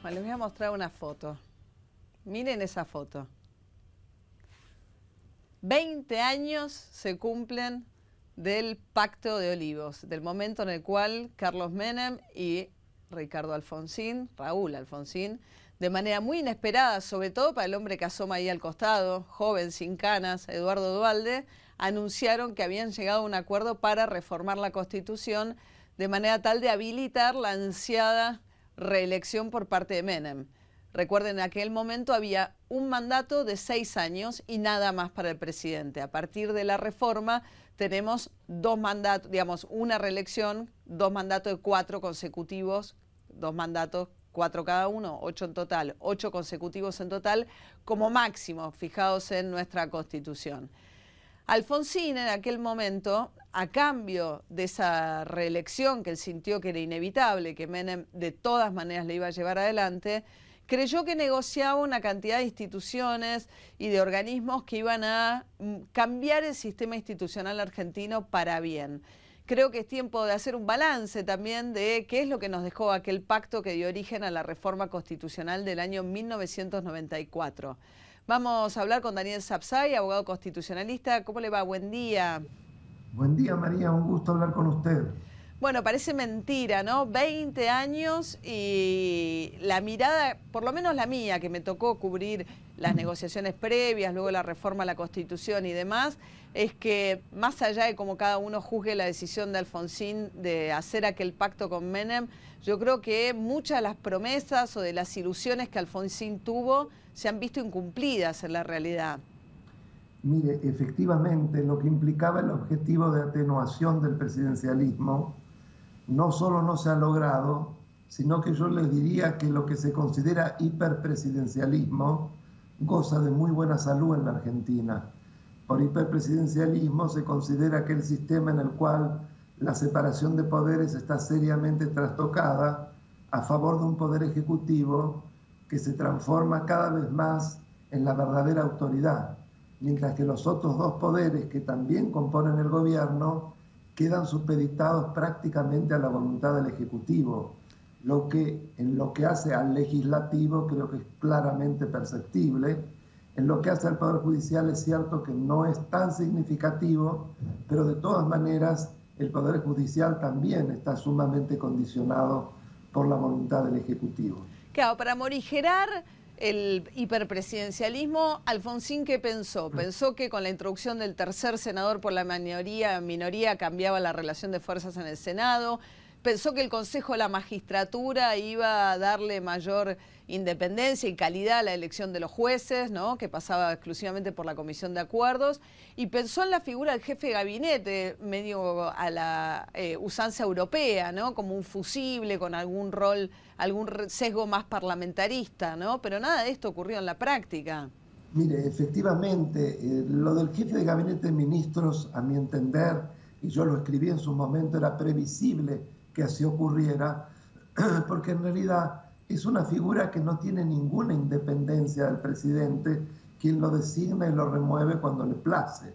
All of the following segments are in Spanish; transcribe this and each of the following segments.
Bueno, les voy a mostrar una foto. Miren esa foto. 20 años se cumplen del Pacto de Olivos, del momento en el cual Carlos Menem y Ricardo Alfonsín, Raúl Alfonsín, de manera muy inesperada, sobre todo para el hombre que asoma ahí al costado, joven, sin canas, Eduardo Duhalde, anunciaron que habían llegado a un acuerdo para reformar la Constitución de manera tal de habilitar la ansiada reelección por parte de Menem. Recuerden, en aquel momento había un mandato de 6 años y nada más para el presidente. A partir de la reforma tenemos 2 mandatos, digamos, una reelección, 2 mandatos de 4 consecutivos, 2 mandatos, 4 cada uno, 8 en total, 8 consecutivos en total, como máximo, fijados en nuestra Constitución. Alfonsín en aquel momento, a cambio de esa reelección que él sintió que era inevitable, que Menem de todas maneras le iba a llevar adelante, creyó que negociaba una cantidad de instituciones y de organismos que iban a cambiar el sistema institucional argentino para bien. Creo que es tiempo de hacer un balance también de qué es lo que nos dejó aquel pacto que dio origen a la reforma constitucional del año 1994. Vamos a hablar con Daniel Sapsay, abogado constitucionalista. ¿Cómo le va? Buen día. Buen día, María. Un gusto hablar con usted. Bueno, parece mentira, ¿no? 20 años y la mirada, por lo menos la mía, que me tocó cubrir las negociaciones previas, luego la reforma a la Constitución y demás, es que más allá de cómo cada uno juzgue la decisión de Alfonsín de hacer aquel pacto con Menem, yo creo que muchas de las promesas o de las ilusiones que Alfonsín tuvo se han visto incumplidas en la realidad. Mire, efectivamente, lo que implicaba el objetivo de atenuación del presidencialismo no solo no se ha logrado, sino que yo les diría que lo que se considera hiperpresidencialismo goza de muy buena salud en la Argentina. Por hiperpresidencialismo se considera aquel sistema en el cual la separación de poderes está seriamente trastocada a favor de un poder ejecutivo que se transforma cada vez más en la verdadera autoridad, mientras que los otros 2 poderes que también componen el gobierno quedan supeditados prácticamente a la voluntad del Ejecutivo, lo que en lo que hace al Legislativo creo que es claramente perceptible. En lo que hace al Poder Judicial es cierto que no es tan significativo, pero de todas maneras el Poder Judicial también está sumamente condicionado por la voluntad del Ejecutivo. Claro, para morigerar el hiperpresidencialismo, Alfonsín, ¿qué pensó? Pensó que con la introducción del tercer senador por la minoría cambiaba la relación de fuerzas en el Senado. Pensó que el Consejo de la Magistratura iba a darle mayor independencia y calidad a la elección de los jueces, ¿no? Que pasaba exclusivamente por la Comisión de Acuerdos. Y pensó en la figura del jefe de gabinete, medio a la usanza europea, ¿no? Como un fusible con algún rol, algún sesgo más parlamentarista, ¿no? Pero nada de esto ocurrió en la práctica. Mire, efectivamente, lo del jefe de gabinete de ministros, a mi entender, y yo lo escribí en su momento, era previsible que así ocurriera, porque en realidad es una figura que no tiene ninguna independencia del presidente, quien lo designa y lo remueve cuando le place.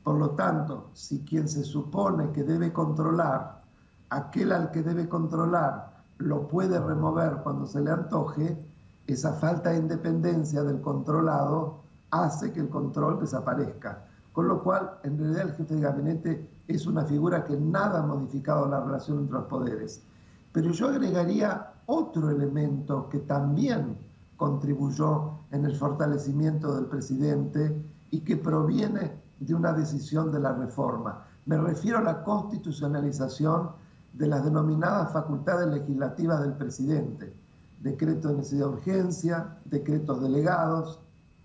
Por lo tanto, si quien se supone que debe controlar, aquel al que debe controlar, lo puede remover cuando se le antoje, esa falta de independencia del controlado hace que el control desaparezca. Con lo cual, en realidad, el jefe de gabinete es una figura que nada ha modificado la relación entre los poderes. Pero yo agregaría otro elemento que también contribuyó en el fortalecimiento del presidente y que proviene de una decisión de la reforma. Me refiero a la constitucionalización de las denominadas facultades legislativas del presidente. Decretos de necesidad de urgencia, decretos delegados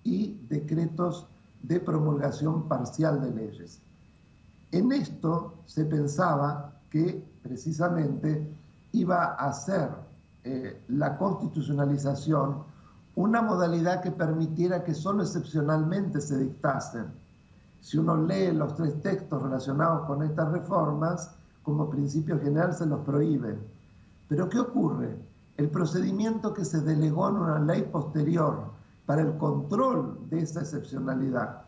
y decretos de promulgación parcial de leyes. En esto se pensaba que precisamente iba a ser la constitucionalización una modalidad que permitiera que solo excepcionalmente se dictasen. Si uno lee los 3 textos relacionados con estas reformas, como principio general se los prohíben. Pero ¿qué ocurre? El procedimiento que se delegó en una ley posterior para el control de esa excepcionalidad,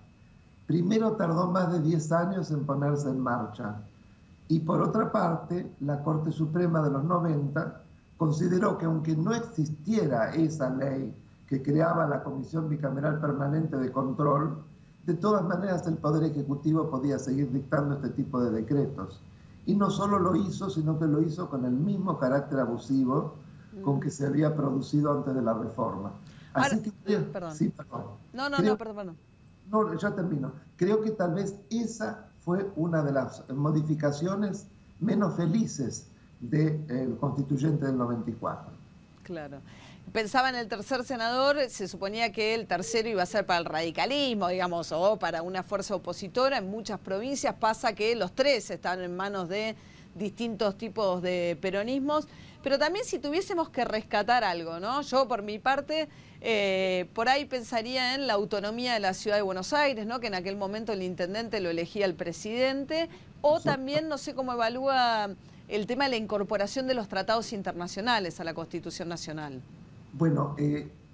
primero tardó más de 10 años en ponerse en marcha. Y por otra parte, la Corte Suprema de los 90 consideró que aunque no existiera esa ley que creaba la Comisión Bicameral Permanente de Control, de todas maneras el Poder Ejecutivo podía seguir dictando este tipo de decretos. Y no solo lo hizo, sino que lo hizo con el mismo carácter abusivo con que se había producido antes de la reforma. Así Ahora, que, perdón. sí, perdón. Perdón. No, ya termino. Creo que tal vez esa fue una de las modificaciones menos felices del constituyente del 94. Claro. Pensaba en el tercer senador, se suponía que el tercero iba a ser para el radicalismo, digamos, o para una fuerza opositora. En muchas provincias pasa que los tres están en manos de distintos tipos de peronismos. Pero también si tuviésemos que rescatar algo, ¿no? Yo, por mi parte, por ahí pensaría en la autonomía de la Ciudad de Buenos Aires, ¿no? Que en aquel momento el intendente lo elegía el presidente. O también, no sé cómo evalúa el tema de la incorporación de los tratados internacionales a la Constitución Nacional. Bueno,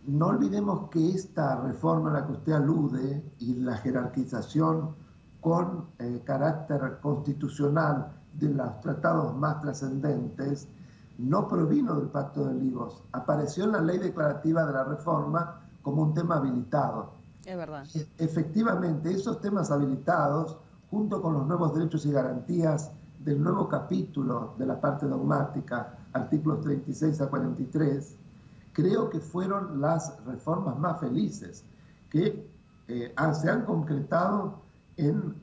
no olvidemos que esta reforma a la que usted alude y la jerarquización con carácter constitucional de los tratados más trascendentes no provino del Pacto de Olivos. Apareció en la ley declarativa de la reforma como un tema habilitado. Es verdad. Efectivamente, esos temas habilitados, junto con los nuevos derechos y garantías del nuevo capítulo de la parte dogmática, artículos 36 a 43, creo que fueron las reformas más felices que se han concretado en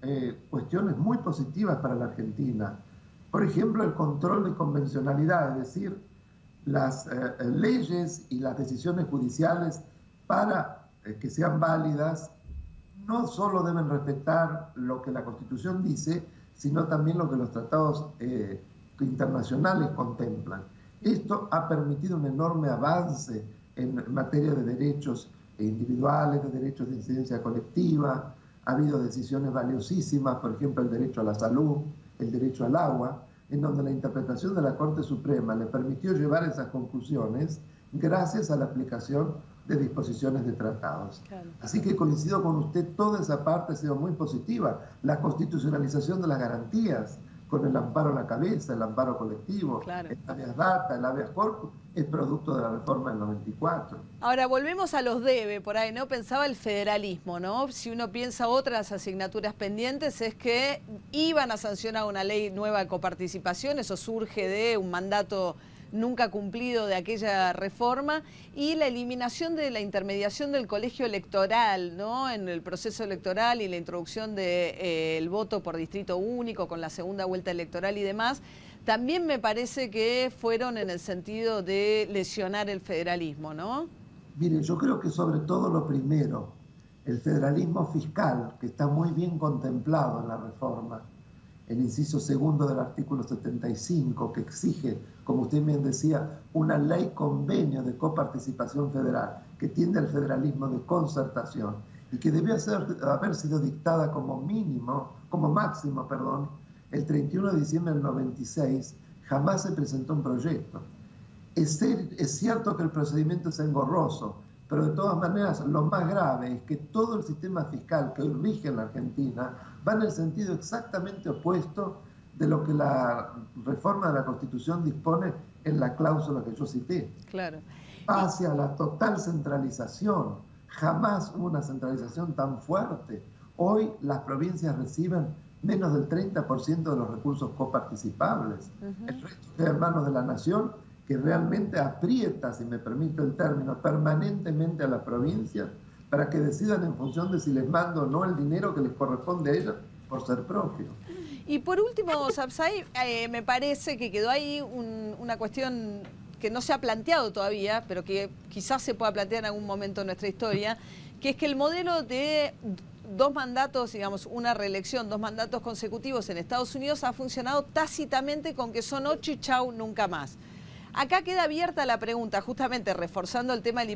cuestiones muy positivas para la Argentina. Por ejemplo, el control de convencionalidad, es decir, las leyes y las decisiones judiciales para que sean válidas no solo deben respetar lo que la Constitución dice, sino también lo que los tratados internacionales contemplan. Esto ha permitido un enorme avance en materia de derechos individuales, de derechos de incidencia colectiva. Ha habido decisiones valiosísimas, por ejemplo, el derecho a la salud, el derecho al agua, en donde la interpretación de la Corte Suprema le permitió llevar esas conclusiones gracias a la aplicación de disposiciones de tratados. Claro. Así que coincido con usted, toda esa parte ha sido muy positiva. La constitucionalización de las garantías, con el amparo a la cabeza, el amparo colectivo, claro, el habeas data, el habeas corpus, es producto de la reforma del 94. Ahora, volvemos a los debe, por ahí, ¿no? Pensaba el federalismo, ¿no? Si uno piensa otras asignaturas pendientes, es que iban a sancionar una ley nueva de coparticipación, eso surge de un mandato nunca cumplido de aquella reforma, y la eliminación de la intermediación del colegio electoral, ¿no? En el proceso electoral y la introducción del voto por distrito único con la segunda vuelta electoral y demás, también me parece que fueron en el sentido de lesionar el federalismo, ¿no? Mire, yo creo que sobre todo lo primero, el federalismo fiscal, que está muy bien contemplado en la reforma, el inciso segundo del artículo 75, que exige, como usted bien decía, una ley convenio de coparticipación federal que tiende al federalismo de concertación y que debió haber sido dictada como máximo, el 31 de diciembre del 96, jamás se presentó un proyecto. Es cierto que el procedimiento es engorroso, pero de todas maneras lo más grave es que todo el sistema fiscal que hoy rige en la Argentina va en el sentido exactamente opuesto de lo que la reforma de la Constitución dispone en la cláusula que yo cité. Claro. Hacia la total centralización. Jamás hubo una centralización tan fuerte. Hoy las provincias reciben menos del 30% de los recursos coparticipables. El resto queda en manos de la nación, que realmente aprieta, si me permite el término, permanentemente a las provincias para que decidan en función de si les mando o no el dinero que les corresponde a ellas por ser propio. Y por último, Sapsay, me parece que quedó ahí una cuestión que no se ha planteado todavía, pero que quizás se pueda plantear en algún momento en nuestra historia, que es que el modelo de 2 mandatos, digamos, una reelección, 2 mandatos consecutivos en Estados Unidos ha funcionado tácitamente con que son 8 y chau, nunca más. Acá queda abierta la pregunta, justamente reforzando el tema del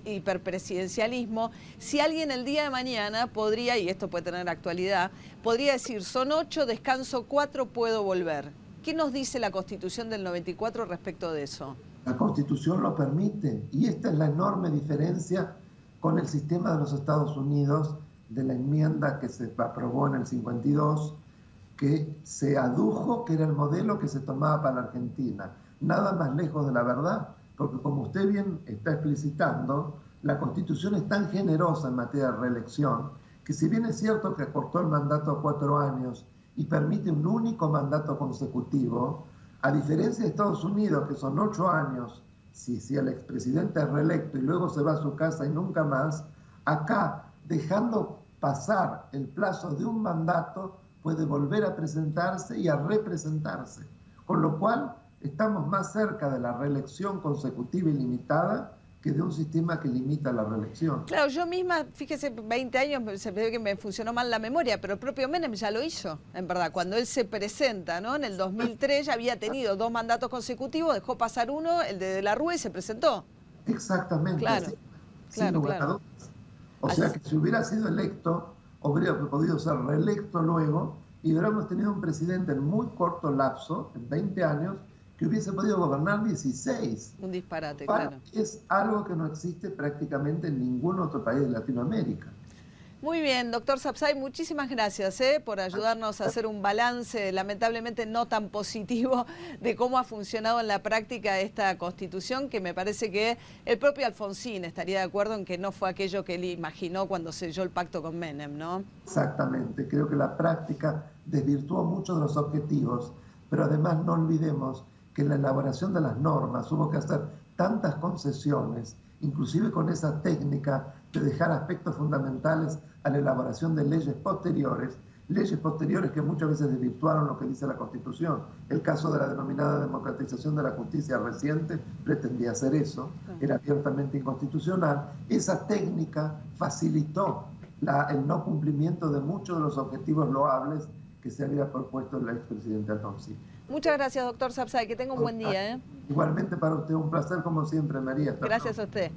hiperpresidencialismo, si alguien el día de mañana podría, y esto puede tener actualidad, podría decir, son 8, descanso 4, puedo volver. ¿Qué nos dice la Constitución del 94 respecto de eso? La Constitución lo permite, y esta es la enorme diferencia con el sistema de los Estados Unidos, de la enmienda que se aprobó en el 52, que se adujo que era el modelo que se tomaba para la Argentina. Nada más lejos de la verdad, porque como usted bien está explicitando, la Constitución es tan generosa en materia de reelección que si bien es cierto que acortó el mandato a 4 años y permite un único mandato consecutivo, a diferencia de Estados Unidos, que son 8 años, si el expresidente es reelecto y luego se va a su casa y nunca más, acá, dejando pasar el plazo de un mandato, puede volver a presentarse y a representarse. Con lo cual, estamos más cerca de la reelección consecutiva y limitada que de un sistema que limita la reelección. Claro, yo misma, fíjese, 20 años se ve que me funcionó mal la memoria, pero el propio Menem ya lo hizo, en verdad. Cuando él se presenta, ¿no? En el 2003 ya había tenido 2 mandatos consecutivos, dejó pasar uno, el de la Rúa, y se presentó. Exactamente. Claro, Sí, claro, sin lugar a claro. dudas. O sea que si hubiera sido electo, habría podido ser reelecto luego y hubiéramos tenido un presidente en muy corto lapso, en 20 años, que hubiese podido gobernar 16. Un disparate, Para claro. Es algo que no existe prácticamente en ningún otro país de Latinoamérica. Muy bien, doctor Sapsay, muchísimas gracias por ayudarnos a hacer un balance, lamentablemente no tan positivo, de cómo ha funcionado en la práctica esta Constitución, que me parece que el propio Alfonsín estaría de acuerdo en que no fue aquello que él imaginó cuando selló el pacto con Menem, ¿no? Exactamente, creo que la práctica desvirtuó muchos de los objetivos, pero además no olvidemos que en la elaboración de las normas hubo que hacer tantas concesiones, inclusive con esa técnica de dejar aspectos fundamentales a la elaboración de leyes posteriores que muchas veces desvirtuaron lo que dice la Constitución. El caso de la denominada democratización de la justicia reciente pretendía hacer eso, era abiertamente inconstitucional. Esa técnica facilitó el no cumplimiento de muchos de los objetivos loables que se había propuesto el expresidente Alfonsín. Muchas gracias, doctor Sapsay, que tenga un buen día. Igualmente para usted, un placer como siempre, María. Gracias a usted.